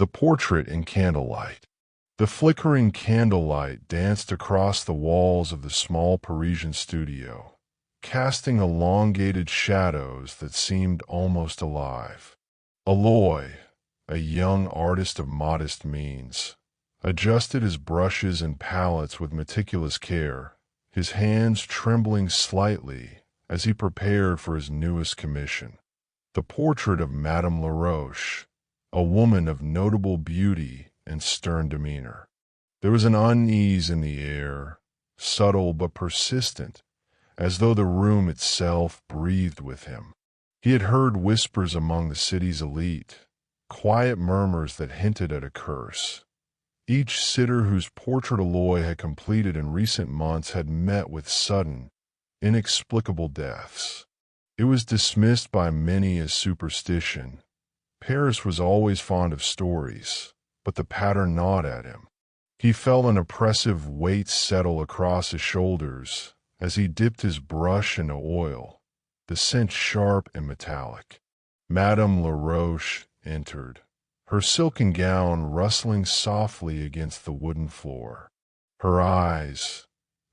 The portrait in candlelight. The flickering candlelight danced across the walls of the small Parisian studio, casting elongated shadows that seemed almost alive. Éloi, a young artist of modest means, adjusted his brushes and palettes with meticulous care, his hands trembling slightly as he prepared for his newest commission, the portrait of Madame Laroche, a woman of notable beauty and stern demeanor. There was an unease in the air, subtle but persistent, as though the room itself breathed with him. He had heard whispers among the city's elite, quiet murmurs that hinted at a curse. Each sitter whose portrait Éloi had completed in recent months had met with sudden, inexplicable deaths. It was dismissed by many as superstition. Paris was always fond of stories, but the pattern gnawed at him. He felt an oppressive weight settle across his shoulders as he dipped his brush into oil, the scent sharp and metallic. Madame Laroche entered, her silken gown rustling softly against the wooden floor. Her eyes,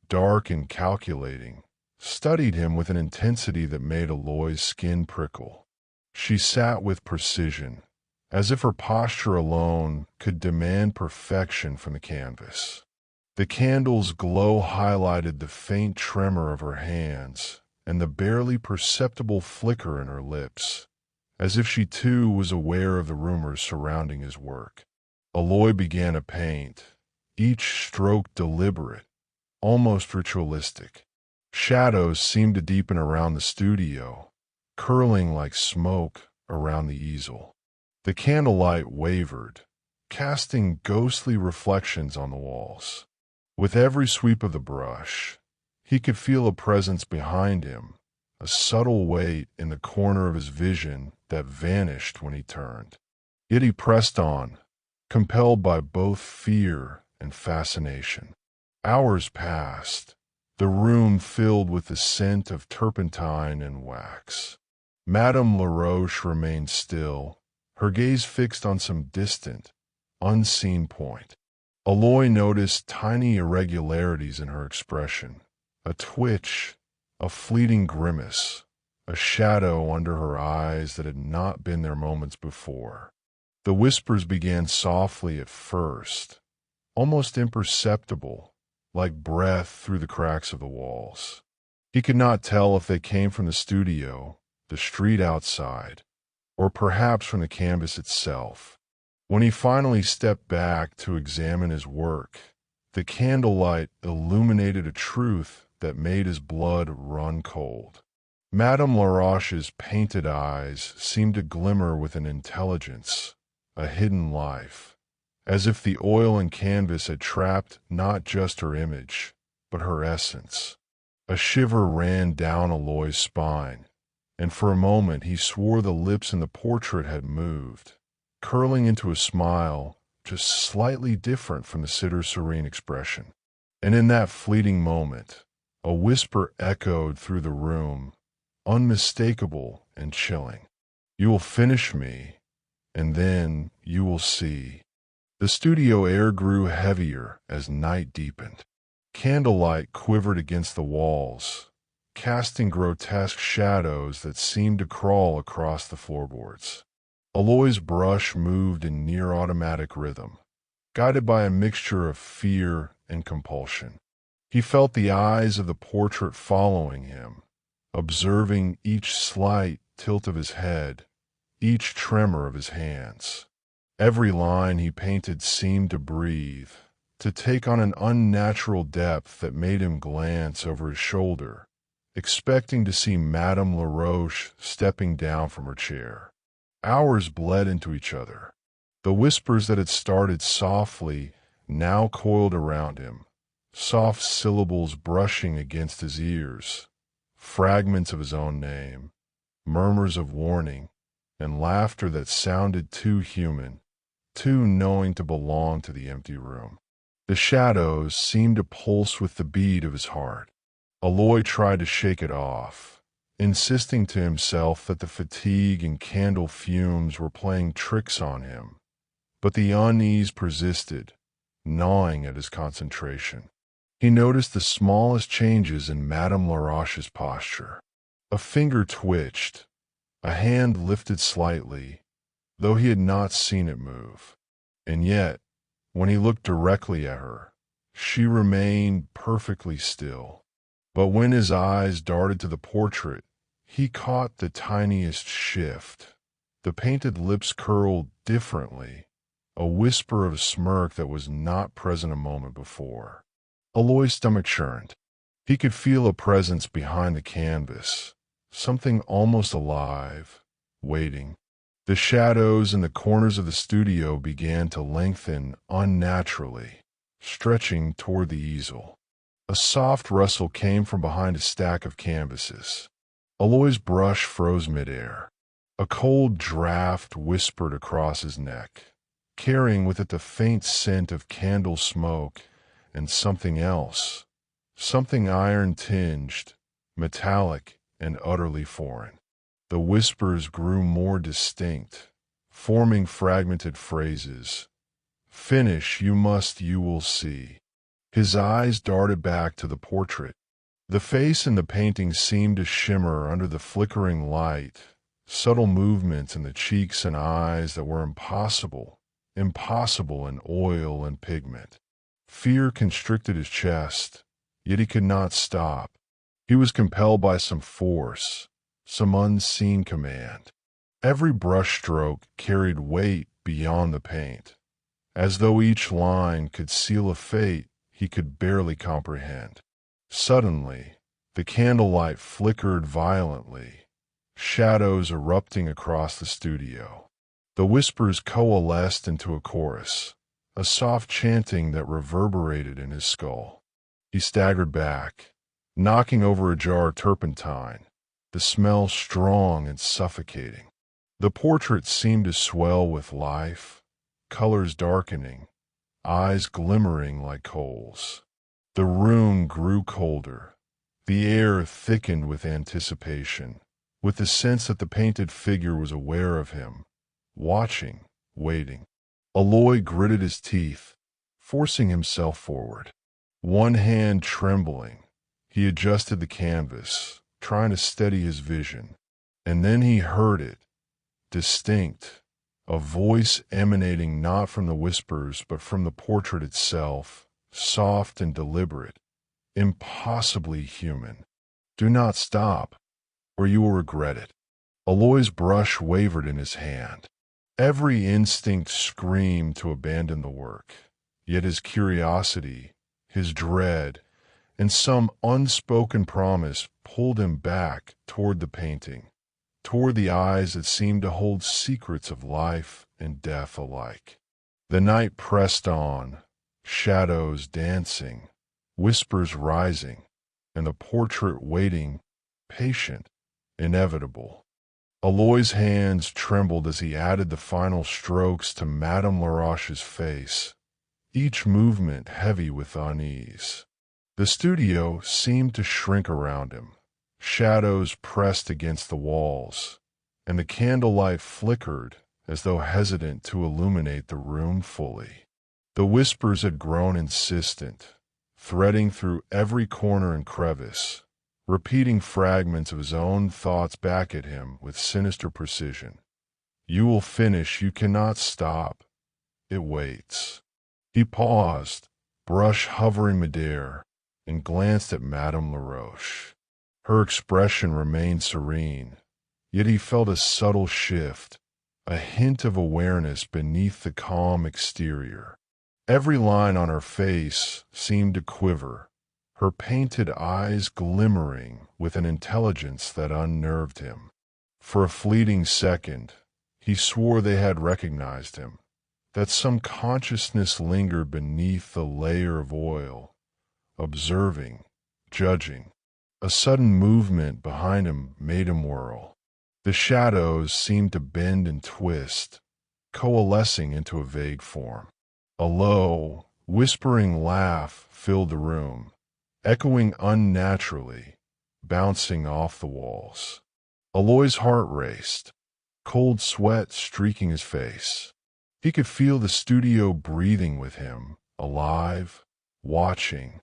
dark and calculating, studied him with an intensity that made Éloi's skin prickle. She sat with precision, as if her posture alone could demand perfection from the canvas. The candle's glow highlighted the faint tremor of her hands and the barely perceptible flicker in her lips, as if she too was aware of the rumors surrounding his work. Éloi began to paint, each stroke deliberate, almost ritualistic. Shadows seemed to deepen around the studio, curling like smoke around the easel. The candlelight wavered, casting ghostly reflections on the walls. With every sweep of the brush, he could feel a presence behind him, a subtle weight in the corner of his vision that vanished when he turned. Yet he pressed on, compelled by both fear and fascination. Hours passed, the room filled with the scent of turpentine and wax. Madame Laroche remained still, her gaze fixed on some distant, unseen point. Éloi noticed tiny irregularities in her expression, a twitch, a fleeting grimace, a shadow under her eyes that had not been there moments before. The whispers began softly at first, almost imperceptible, like breath through the cracks of the walls. He could not tell if they came from the studio, the street outside, or perhaps from the canvas itself. When he finally stepped back to examine his work, the candlelight illuminated a truth that made his blood run cold. Madame Laroche's painted eyes seemed to glimmer with an intelligence, a hidden life, as if the oil and canvas had trapped not just her image, but her essence. A shiver ran down Éloi's spine, and for a moment he swore the lips in the portrait had moved, curling into a smile just slightly different from the sitter's serene expression. And in that fleeting moment, a whisper echoed through the room, unmistakable and chilling. "You will finish me, and then you will see." The studio air grew heavier as night deepened. Candlelight quivered against the walls, casting grotesque shadows that seemed to crawl across the floorboards. Éloi's brush moved in near-automatic rhythm, guided by a mixture of fear and compulsion. He felt the eyes of the portrait following him, observing each slight tilt of his head, each tremor of his hands. Every line he painted seemed to breathe, to take on an unnatural depth that made him glance over his shoulder, expecting to see Madame Laroche stepping down from her chair. Hours bled into each other. The whispers that had started softly now coiled around him, soft syllables brushing against his ears, fragments of his own name, murmurs of warning, and laughter that sounded too human, too knowing to belong to the empty room. The shadows seemed to pulse with the beat of his heart. Éloi tried to shake it off, insisting to himself that the fatigue and candle fumes were playing tricks on him. But the unease persisted, gnawing at his concentration. He noticed the smallest changes in Madame Laroche's posture. A finger twitched, a hand lifted slightly, though he had not seen it move. And yet, when he looked directly at her, she remained perfectly still. But when his eyes darted to the portrait, he caught the tiniest shift. The painted lips curled differently, a whisper of a smirk that was not present a moment before. Éloi's stomach churned. He could feel a presence behind the canvas, something almost alive, waiting. The shadows in the corners of the studio began to lengthen unnaturally, stretching toward the easel. A soft rustle came from behind a stack of canvases. Éloi's brush froze midair. A cold draft whispered across his neck, carrying with it the faint scent of candle smoke and something else, something iron-tinged, metallic, and utterly foreign. The whispers grew more distinct, forming fragmented phrases. "Finish, you must, you will see." His eyes darted back to the portrait. The face in the painting seemed to shimmer under the flickering light, subtle movements in the cheeks and eyes that were impossible in oil and pigment. Fear constricted his chest, yet he could not stop. He was compelled by some force, some unseen command. Every brushstroke carried weight beyond the paint, as though each line could seal a fate he could barely comprehend. Suddenly, the candlelight flickered violently, shadows erupting across the studio. The whispers coalesced into a chorus, a soft chanting that reverberated in his skull. He staggered back, knocking over a jar of turpentine, the smell strong and suffocating. The portrait seemed to swell with life, colors darkening, eyes glimmering like coals. The room grew colder. The air thickened with anticipation, with the sense that the painted figure was aware of him, watching, waiting. Éloi gritted his teeth, forcing himself forward. One hand trembling, he adjusted the canvas, trying to steady his vision. And then he heard it, distinct, a voice emanating not from the whispers but from the portrait itself, soft and deliberate, impossibly human. "Do not stop, or you will regret it." Éloi's brush wavered in his hand. Every instinct screamed to abandon the work, yet his curiosity, his dread, and some unspoken promise pulled him back toward the painting, toward the eyes that seemed to hold secrets of life and death alike. The night pressed on, shadows dancing, whispers rising, and the portrait waiting, patient, inevitable. Éloi's hands trembled as he added the final strokes to Madame Laroche's face, each movement heavy with unease. The studio seemed to shrink around him. Shadows pressed against the walls, and the candlelight flickered as though hesitant to illuminate the room fully. The whispers had grown insistent, threading through every corner and crevice, repeating fragments of his own thoughts back at him with sinister precision. "You will finish, you cannot stop. It waits." He paused, brush hovering midair, and glanced at Madame Laroche. Her expression remained serene, yet he felt a subtle shift, a hint of awareness beneath the calm exterior. Every line on her face seemed to quiver, her painted eyes glimmering with an intelligence that unnerved him. For a fleeting second, he swore they had recognized him, that some consciousness lingered beneath the layer of oil, observing, judging. A sudden movement behind him made him whirl. The shadows seemed to bend and twist, coalescing into a vague form. A low, whispering laugh filled the room, echoing unnaturally, bouncing off the walls. Éloi's heart raced, cold sweat streaking his face. He could feel the studio breathing with him, alive, watching.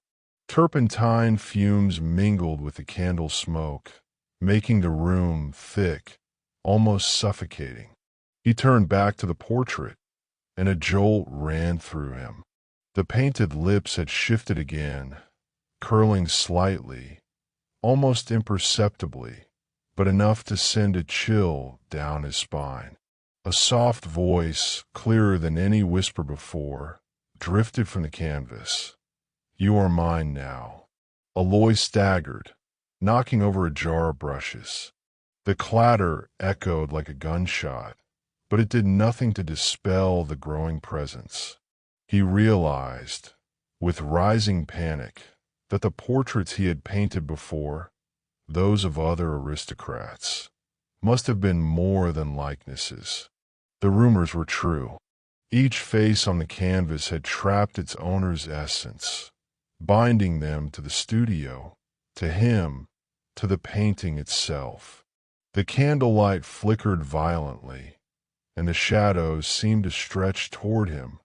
Turpentine fumes mingled with the candle smoke, making the room thick, almost suffocating. He turned back to the portrait, and a jolt ran through him. The painted lips had shifted again, curling slightly, almost imperceptibly, but enough to send a chill down his spine. A soft voice, clearer than any whisper before, drifted from the canvas. "You are mine now." Éloi staggered, knocking over a jar of brushes. The clatter echoed like a gunshot, but it did nothing to dispel the growing presence. He realized, with rising panic, that the portraits he had painted before, those of other aristocrats, must have been more than likenesses. The rumors were true. Each face on the canvas had trapped its owner's essence, binding them to the studio, to him, to the painting itself. The candlelight flickered violently, and the shadows seemed to stretch toward him,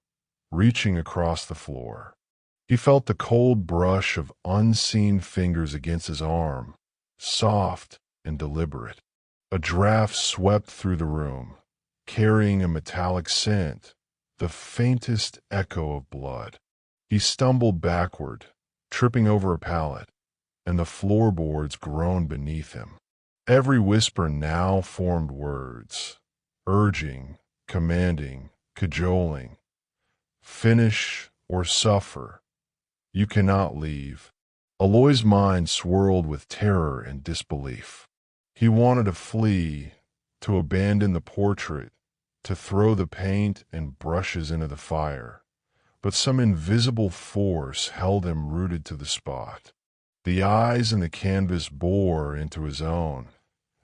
reaching across the floor. He felt the cold brush of unseen fingers against his arm, soft and deliberate. A draft swept through the room, carrying a metallic scent, the faintest echo of blood. He stumbled backward, tripping over a pallet, and the floorboards groaned beneath him. Every whisper now formed words, urging, commanding, cajoling. "Finish or suffer. You cannot leave." Éloi's mind swirled with terror and disbelief. He wanted to flee, to abandon the portrait, to throw the paint and brushes into the fire, but some invisible force held him rooted to the spot. The eyes in the canvas bore into his own,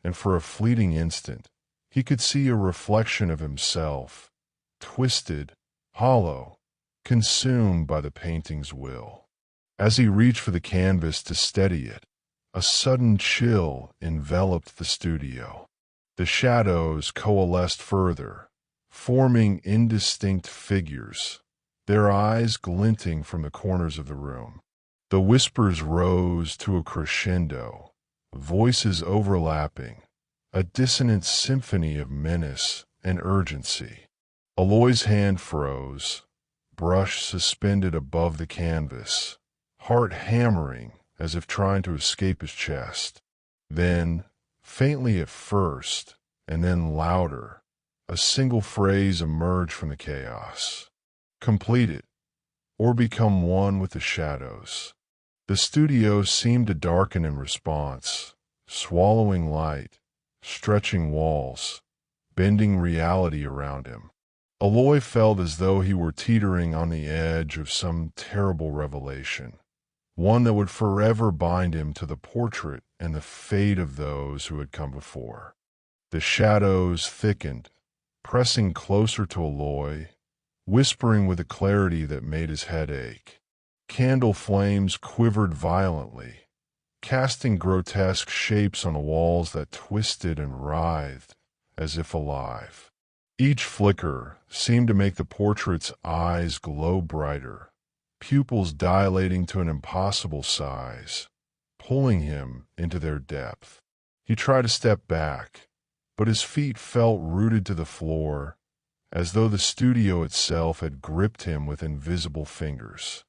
and for a fleeting instant, he could see a reflection of himself, twisted, hollow, consumed by the painting's will. As he reached for the canvas to steady it, a sudden chill enveloped the studio. The shadows coalesced further, forming indistinct figures, their eyes glinting from the corners of the room. The whispers rose to a crescendo, voices overlapping, a dissonant symphony of menace and urgency. Éloi hand froze, brush suspended above the canvas, heart hammering as if trying to escape his chest. Then, faintly at first, and then louder, a single phrase emerged from the chaos. "Complete it, or become one with the shadows." The studio seemed to darken in response, swallowing light, stretching walls, bending reality around him. Éloi felt as though he were teetering on the edge of some terrible revelation, one that would forever bind him to the portrait and the fate of those who had come before. The shadows thickened, pressing closer to Éloi, whispering with a clarity that made his head ache. Candle flames quivered violently, casting grotesque shapes on the walls that twisted and writhed as if alive. Each flicker seemed to make the portrait's eyes glow brighter, pupils dilating to an impossible size, pulling him into their depth. He tried to step back, but his feet felt rooted to the floor, as though the studio itself had gripped him with invisible fingers.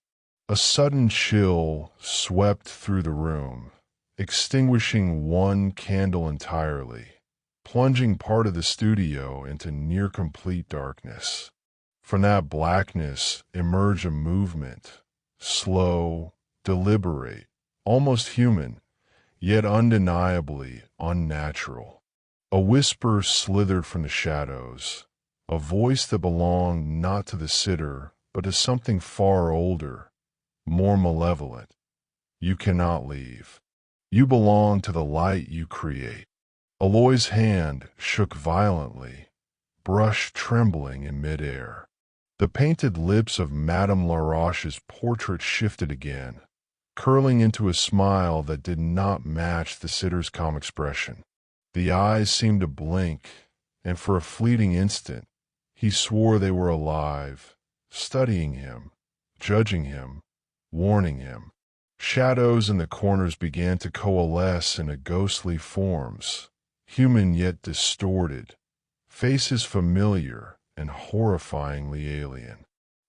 A sudden chill swept through the room, extinguishing one candle entirely, plunging part of the studio into near-complete darkness. From that blackness emerged a movement, slow, deliberate, almost human, yet undeniably unnatural. A whisper slithered from the shadows, a voice that belonged not to the sitter, but to something far older, more malevolent. "You cannot leave. You belong to the light you create." Éloi's hand shook violently, brush trembling in midair. The painted lips of Madame Laroche's portrait shifted again, curling into a smile that did not match the sitter's calm expression. The eyes seemed to blink, and for a fleeting instant, He swore they were alive, studying him, judging him, warning him. Shadows in the corners began to coalesce into ghostly forms, human yet distorted, faces familiar and horrifyingly alien.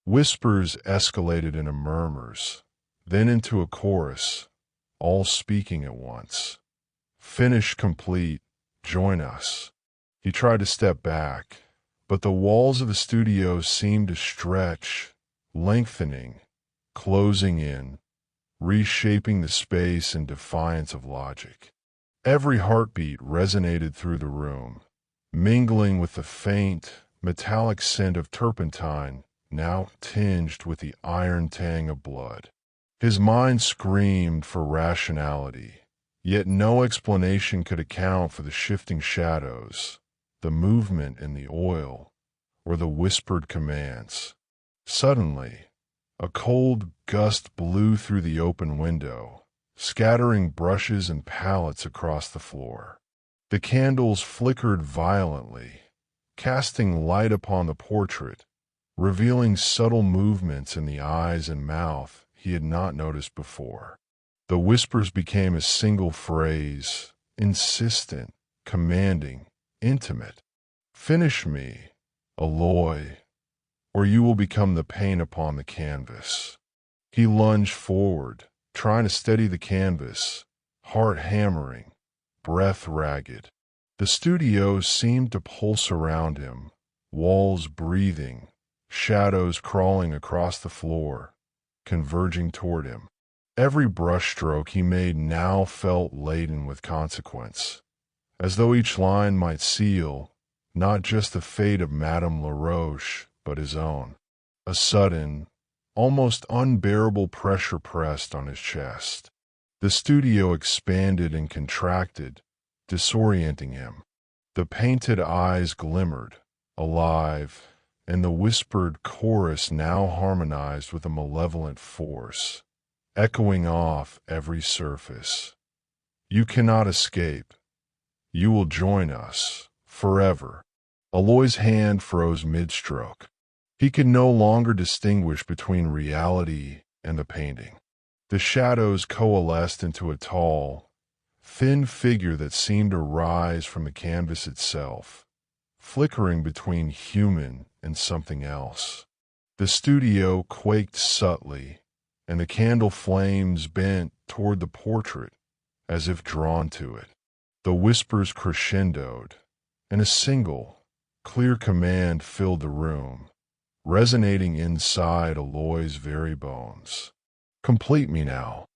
Whispers escalated into murmurs, then into a chorus, all speaking at once. "Finish complete, join us." He tried to step back, but the walls of the studio seemed to stretch, lengthening, closing in, reshaping the space in defiance of logic. Every heartbeat resonated through the room, mingling with the faint, metallic scent of turpentine, now tinged with the iron tang of blood. His mind screamed for rationality, yet no explanation could account for the shifting shadows, the movement in the oil, or the whispered commands. Suddenly, a cold gust blew through the open window, scattering brushes and palettes across the floor. The candles flickered violently, casting light upon the portrait, revealing subtle movements in the eyes and mouth he had not noticed before. The whispers became a single phrase, insistent, commanding, intimate. "Finish me, Éloi, or you will become the paint upon the canvas." He lunged forward, trying to steady the canvas, heart hammering, breath ragged. The studio seemed to pulse around him, walls breathing, shadows crawling across the floor, converging toward him. Every brushstroke he made now felt laden with consequence, as though each line might seal not just the fate of Madame Laroche, but his own. A sudden, almost unbearable pressure pressed on his chest. The studio expanded and contracted, disorienting him. The painted eyes glimmered, alive, and the whispered chorus now harmonized with a malevolent force, echoing off every surface. "You cannot escape. You will join us, forever." Éloi's hand froze mid-stroke. He could no longer distinguish between reality and the painting. The shadows coalesced into a tall, thin figure that seemed to rise from the canvas itself, flickering between human and something else. The studio quaked subtly, and the candle flames bent toward the portrait, as if drawn to it. The whispers crescendoed, and a single, clear command filled the room, resonating inside Élioi's very bones. "Complete me now."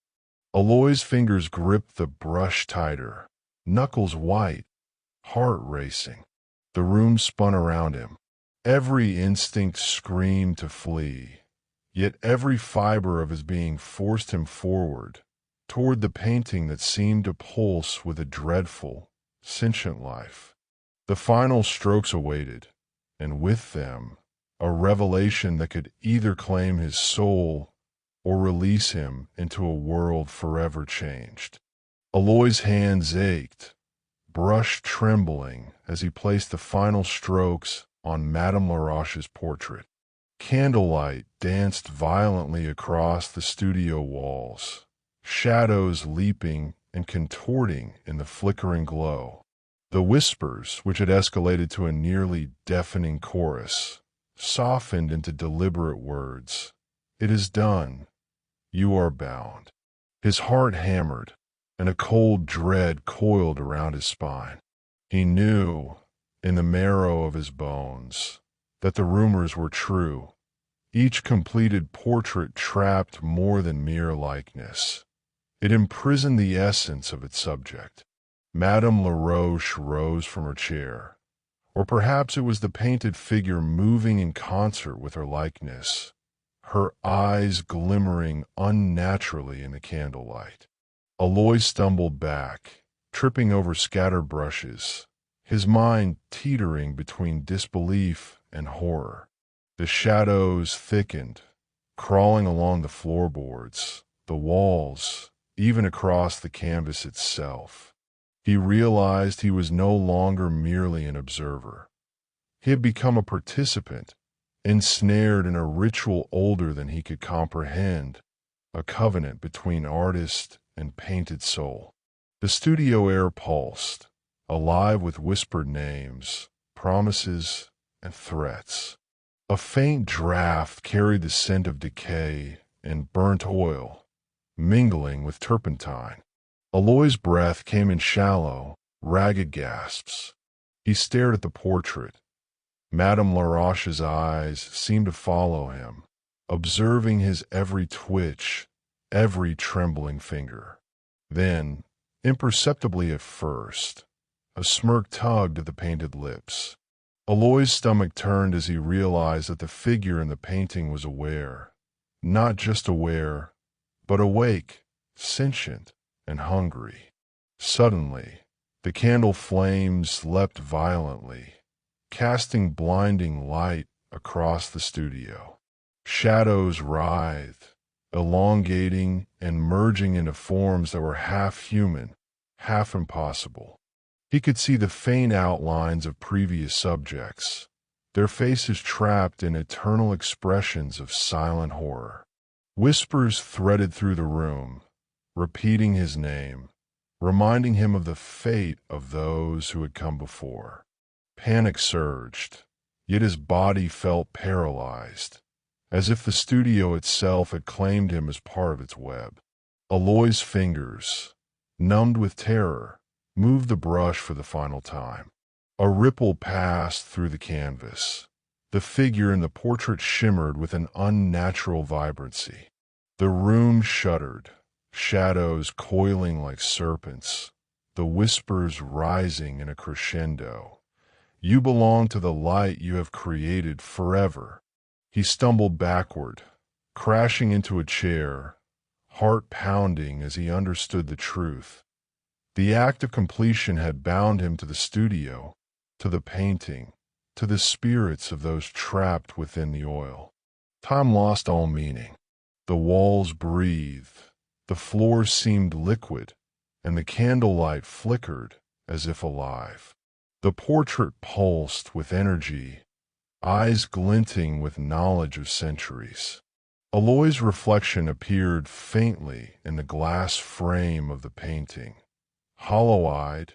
Élioi's fingers gripped the brush tighter, knuckles white, heart racing. The room spun around him. Every instinct screamed to flee, yet every fiber of his being forced him forward, toward the painting that seemed to pulse with a dreadful, sentient life. The final strokes awaited, and with them, a revelation that could either claim his soul or release him into a world forever changed. Élioi's hands ached, brush trembling as he placed the final strokes on Madame Laroche's portrait. Candlelight danced violently across the studio walls, shadows leaping and contorting in the flickering glow. The whispers, which had escalated to a nearly deafening chorus, softened into deliberate words. "It is done. You are bound." His heart hammered, and a cold dread coiled around his spine. He knew, in the marrow of his bones, that the rumors were true. Each completed portrait trapped more than mere likeness. It imprisoned the essence of its subject. Madame Laroche rose from her chair, or perhaps it was the painted figure moving in concert with her likeness, her eyes glimmering unnaturally in the candlelight. Éloi stumbled back, tripping over scattered brushes, his mind teetering between disbelief and horror. The shadows thickened, crawling along the floorboards, the walls, even across the canvas itself. He realized he was no longer merely an observer. He had become a participant, ensnared in a ritual older than he could comprehend, a covenant between artist and painted soul. The studio air pulsed, alive with whispered names, promises, and threats. A faint draft carried the scent of decay and burnt oil, mingling with turpentine. Éloi's breath came in shallow, ragged gasps. He stared at the portrait. Madame Laroche's eyes seemed to follow him, observing his every twitch, every trembling finger. Then, imperceptibly at first, a smirk tugged at the painted lips. Élioi's stomach turned as he realized that the figure in the painting was aware. Not just aware, but awake, sentient, and hungry. Suddenly, the candle flames leapt violently, casting blinding light across the studio. Shadows writhed, elongating and merging into forms that were half human, half impossible. He could see the faint outlines of previous subjects, their faces trapped in eternal expressions of silent horror. Whispers threaded through the room, repeating his name, reminding him of the fate of those who had come before. Panic surged, yet his body felt paralyzed, as if the studio itself had claimed him as part of its web. Élioi's fingers, numbed with terror, moved the brush for the final time. A ripple passed through the canvas. The figure in the portrait shimmered with an unnatural vibrancy. The room shuddered, shadows coiling like serpents, the whispers rising in a crescendo. "You belong to the light you have created forever." He stumbled backward, crashing into a chair, heart pounding as he understood the truth. The act of completion had bound him to the studio, to the painting, to the spirits of those trapped within the oil. Time lost all meaning. The walls breathed, the floor seemed liquid, and the candlelight flickered as if alive. The portrait pulsed with energy, eyes glinting with knowledge of centuries. Élioi's reflection appeared faintly in the glass frame of the painting, hollow-eyed,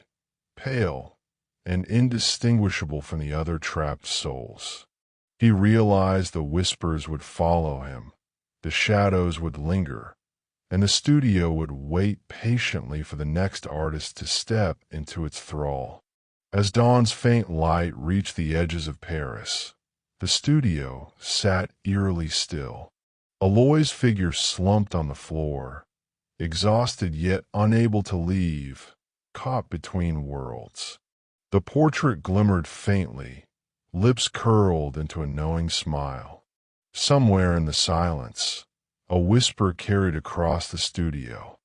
pale, and indistinguishable from the other trapped souls. He realized the whispers would follow him, the shadows would linger, and the studio would wait patiently for the next artist to step into its thrall. As dawn's faint light reached the edges of Paris, the studio sat eerily still. Élioi's figure slumped on the floor, exhausted yet unable to leave, caught between worlds. The portrait glimmered faintly, lips curled into a knowing smile. Somewhere in the silence, a whisper carried across the studio.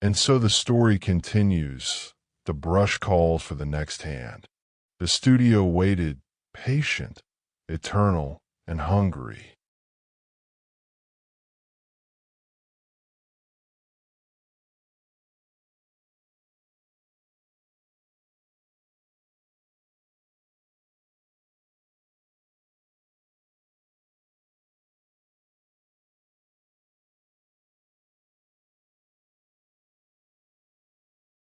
And so the story continues. The brush calls for the next hand. The studio waited, patient, eternal, and hungry.